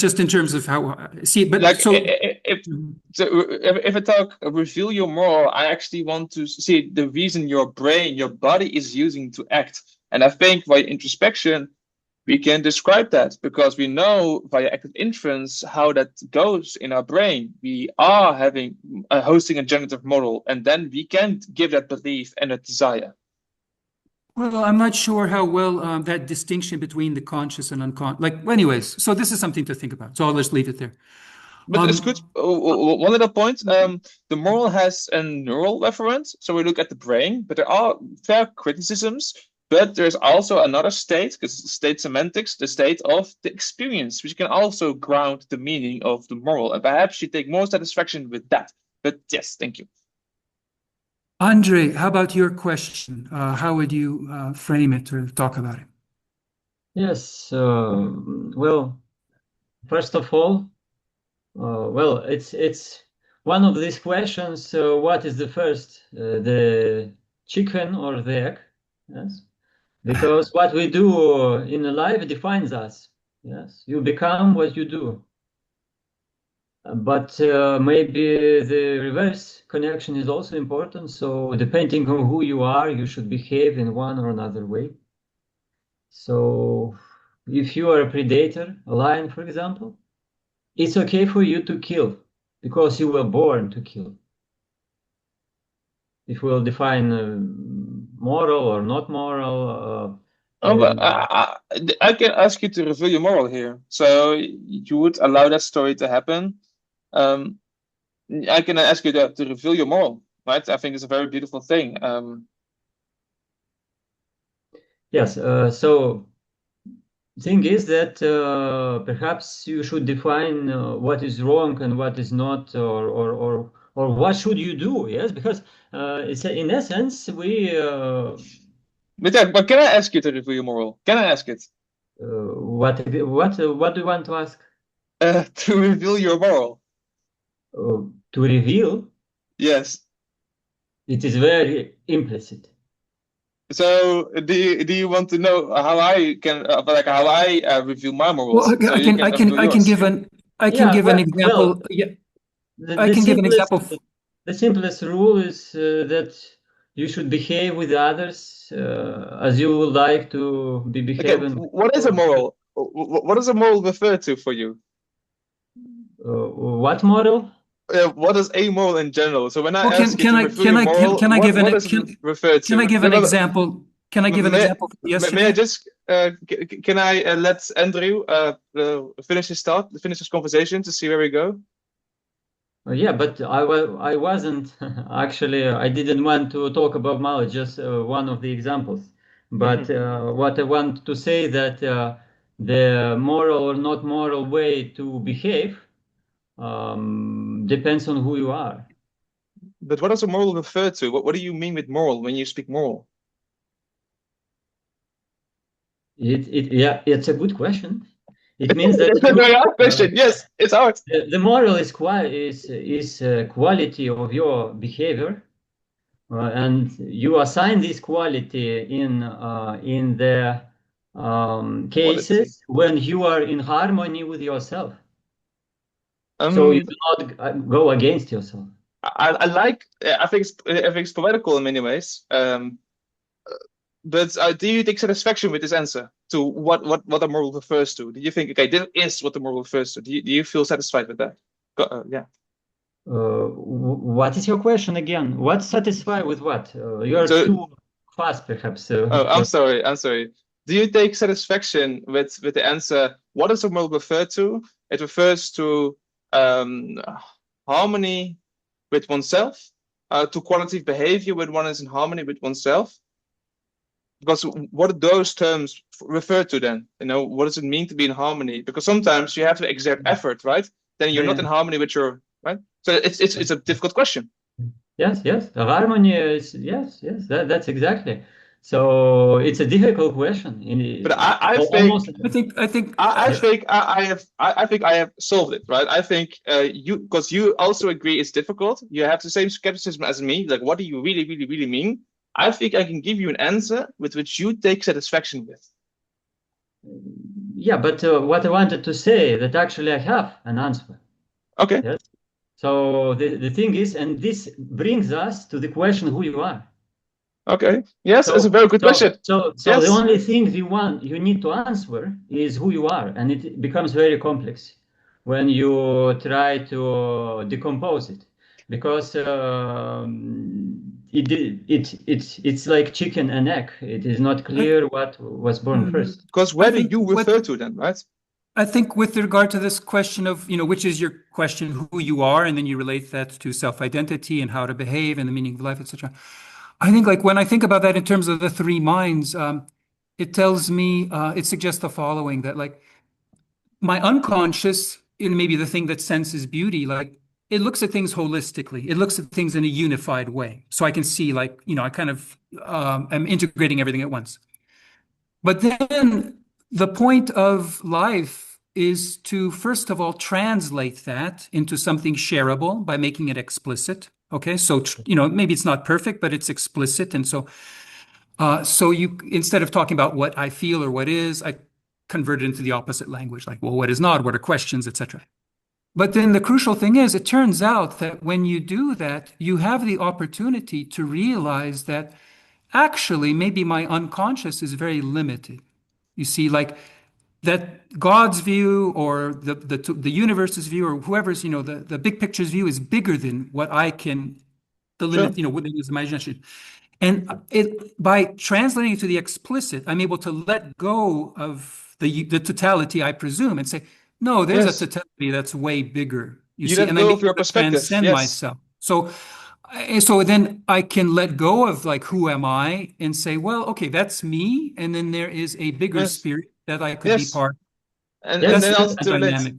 just in terms of how see. But like if I talk reveal your moral, I actually want to see the reason your brain, your body is using to act. And I think by introspection, we can describe that because we know via active inference how that goes in our brain. We are hosting a generative model, and then we can give that belief and a desire. Well, I'm not sure how well that distinction between the conscious and unconscious. Like, anyways, so this is something to think about. So I'll just leave it there. But it's good. One other point. The moral has a neural reference, so we look at the brain. But there are fair criticisms. But there's also another state, because state semantics, the state of the experience, which can also ground the meaning of the moral. And perhaps you take more satisfaction with that. But yes, thank you. Andrej, how about your question? How would you frame it or talk about it? Yes. Well, first of all, well, it's one of these questions. What is the first, the chicken or the egg? Yes. Because what we do in life defines us. Yes, you become what you do. But maybe the reverse connection is also important. So depending on who you are, you should behave in one or another way. So if you are a predator, a lion, for example, it's okay for you to kill because you were born to kill. If we'll define moral or not moral, But I can ask you to reveal your moral here. So you would allow that story to happen. I can ask you to reveal your moral, right? I think it's a very beautiful thing. yes. So thing is that perhaps you should define what is wrong and what is not, or what should you do? Yes, because it's in essence But can I ask you to reveal your moral? Can I ask it? what do you want to ask? To reveal your moral. To reveal? Yes. It is very implicit. So do you want to know how I can how I reveal my morals? Well, So you can reveal I can yours. give an example. Yeah, I can give an example. The simplest rule is that you should behave with others as you would like to be behaving. Okay, what is a moral? What does a moral refer to for you? What moral? What is a moral in general? So when I Well, ask you to reveal your moral, what does it refer to? Can I give an example? Can I give an example from yesterday? May I just can I let Andrew finish his thought, finish his conversation to see where we go? Yeah, but I wasn't actually. I didn't want to talk about knowledge. Just one of the examples. But what I want to say that the moral or not moral way to behave depends on who you are. But what does a moral refer to? What do you mean with moral when you speak moral? Yeah, it's a good question. It means that It's a very hard question. Yes, it's hard. The moral is quality of your behavior, and you assign this quality in the cases when you are in harmony with yourself. So you do not go against yourself. I think it's poetical in many ways. But do you take satisfaction with this answer to what a moral refers to? Do you think, okay, this is what the moral refers to? Do you feel satisfied with that? Yeah. What is your question again? What's satisfied with what? You're too fast, perhaps. I'm sorry. Do you take satisfaction with the answer? What does a moral refer to? It refers to harmony with oneself, to quality of behavior when one is in harmony with oneself. Because what do those terms refer to then? What does it mean to be in harmony? Because sometimes you have to exert effort, right? Then you're not in harmony with your, right? So it's a difficult question. Yes. Harmony is, yes, that's exactly. So it's a difficult question. But I think I have solved it, right? I think because you also agree it's difficult. You have the same skepticism as me. Like, what do you really, really, really mean? I think I can give you an answer with which you take satisfaction with. Yeah, but what I wanted to say that actually I have an answer. Okay. Yes. So the thing is, and this brings us to the question who you are. Okay. Yes, it's a very good question. So yes. The only thing you need to answer is who you are, and it becomes very complex when you try to decompose it, because it's like chicken and egg. It is not clear what was born first. Because where do you refer to then, right? I think with regard to this question of, which is your question, who you are, and then you relate that to self-identity and how to behave and the meaning of life, etc. I think like when I think about that in terms of the three minds, it tells me, it suggests the following, that like my unconscious, maybe the thing that senses beauty, like it looks at things holistically. It looks at things in a unified way. So I can see like, I kind of am integrating everything at once. But then the point of life is to, first of all, translate that into something shareable by making it explicit. Okay, so maybe it's not perfect, but it's explicit, and so you, instead of talking about what I feel or what is, I convert it into the opposite language, like, well, what is not, what are questions, etc. But then the crucial thing is, it turns out that when you do that, you have the opportunity to realize that actually maybe my unconscious is very limited. You see, like that God's view or the universe's view or whoever's, the big picture's view is bigger than what I can, the limit, within his imagination. And by translating it to the explicit, I'm able to let go of the totality, I presume, and say, no, there's a totality that's way bigger. You let go of your perspective. Transcend myself. So then I can let go of like, who am I, and say, well, okay, that's me, and then there is a bigger spirit that I could be part. And then also to dynamic.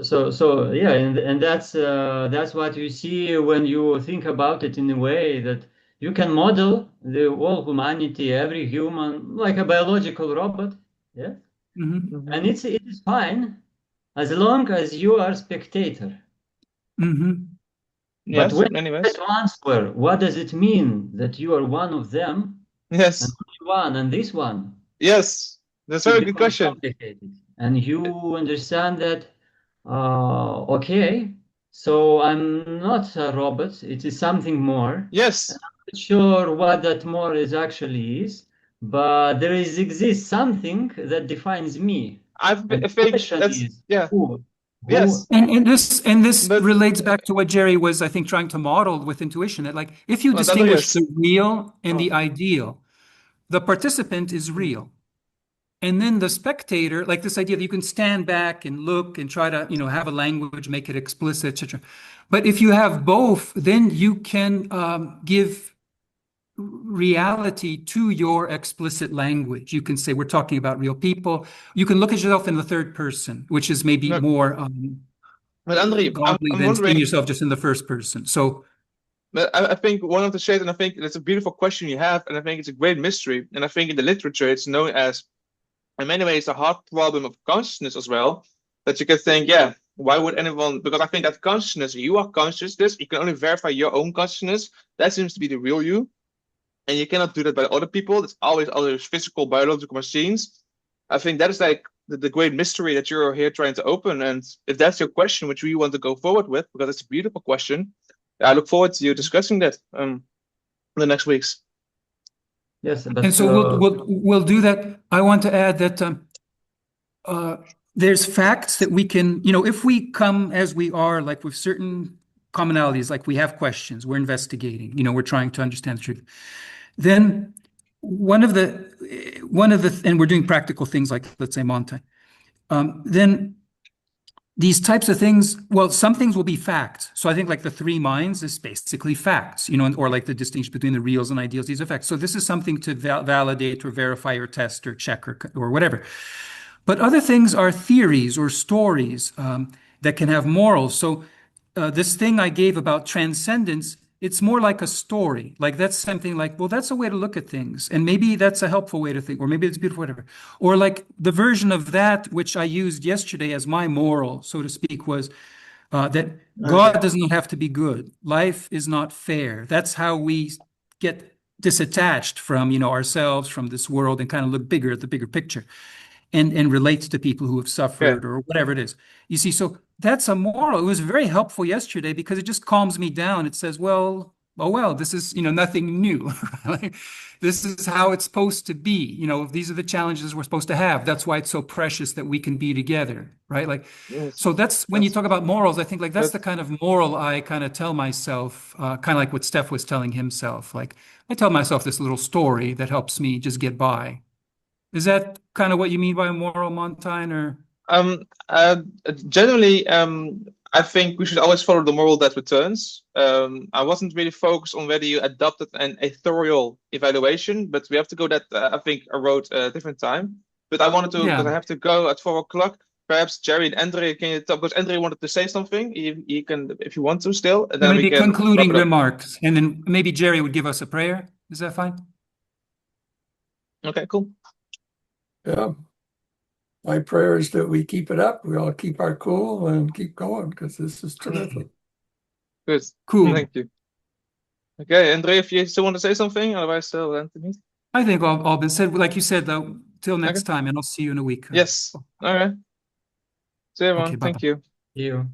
So yeah, and that's what you see when you think about it in a way that you can model the whole humanity, every human, like a biological robot. Yeah. Mm-hmm. And it is fine as long as you are spectator. Mm-hmm. Yes, but when anyways. you transfer, what does it mean that you are one of them? Yes. And one and this one. Yes, that's a very good question. And you understand that, okay, so I'm not a robot, it is something more. Yes. I'm not sure what that more is, but there exists something that defines me. I think that's, yeah. Who? Yes. And this relates back to what Jere was, I think, trying to model with intuition, that like, if you distinguish the real and the ideal, the participant is real. And then the spectator, like this idea that you can stand back and look and try to, have a language, make it explicit, etc. But if you have both, then you can give reality to your explicit language. You can say, we're talking about real people. You can look at yourself in the third person, which is maybe more but Andrej, godly than seeing yourself just in the first person. So I think one of the shades, and I think it's a beautiful question you have, and I think it's a great mystery. And I think in the literature, it's known as, in many ways, a hard problem of consciousness as well. That you can think, yeah, why would anyone? Because I think that consciousness, you are consciousness, you can only verify your own consciousness. That seems to be the real you. And you cannot do that by other people. It's always other physical, biological machines. I think that is like the great mystery that you're here trying to open. And if that's your question, which we want to go forward with, because it's a beautiful question, I look forward to you discussing that in the next weeks. Yes, and so we'll do that. I want to add that there's facts that we can, if we come as we are, like with certain commonalities, like we have questions, we're investigating, we're trying to understand the truth. Then one of the, and we're doing practical things like, let's say, Montijn. Then these types of things, well, some things will be facts. So I think like the three minds is basically facts, or like the distinction between the reals and ideals, these are facts. So this is something to validate or verify or test or check or whatever. But other things are theories or stories that can have morals. So this thing I gave about transcendence, it's more like a story. Like that's something like, well, that's a way to look at things. And maybe that's a helpful way to think, or maybe it's beautiful, whatever. Or like the version of that, which I used yesterday as my moral, so to speak, was that God does not have to be good. Life is not fair. That's how we get disattached from, ourselves, from this world, and kind of look bigger at the bigger picture. And relates to people who have suffered or whatever it is. You see, so that's a moral. It was very helpful yesterday because it just calms me down. It says, well, this is, nothing new. This is how it's supposed to be. These are the challenges we're supposed to have. That's why it's so precious that we can be together, right? Like, so that's when you talk about morals, I think like that's the kind of moral I kind of tell myself, kind of like what Steph was telling himself. Like I tell myself this little story that helps me just get by. Is that kind of what you mean by a moral, Montijn, or? Generally, I think we should always follow the moral that returns. I wasn't really focused on whether you adopted an authorial evaluation, but we have to go that, I think, a road a different time. But I wanted to, because I have to go at 4 o'clock. Perhaps Jere and Andrej, can you talk? Because Andrej wanted to say something. He can, if you want to still. And then maybe we can concluding remarks. And then maybe Jere would give us a prayer. Is that fine? Okay, cool. Yeah. My prayer is that we keep it up. We all keep our cool and keep going because this is terrific. Good. Cool. Thank you. Okay, Andrej, if you still want to say something, otherwise I'll end the meeting. I think all been said. Like you said, though, till next time, and I'll see you in a week. Yes. All right. See you, everyone. Okay, bye-bye. Thank you. You.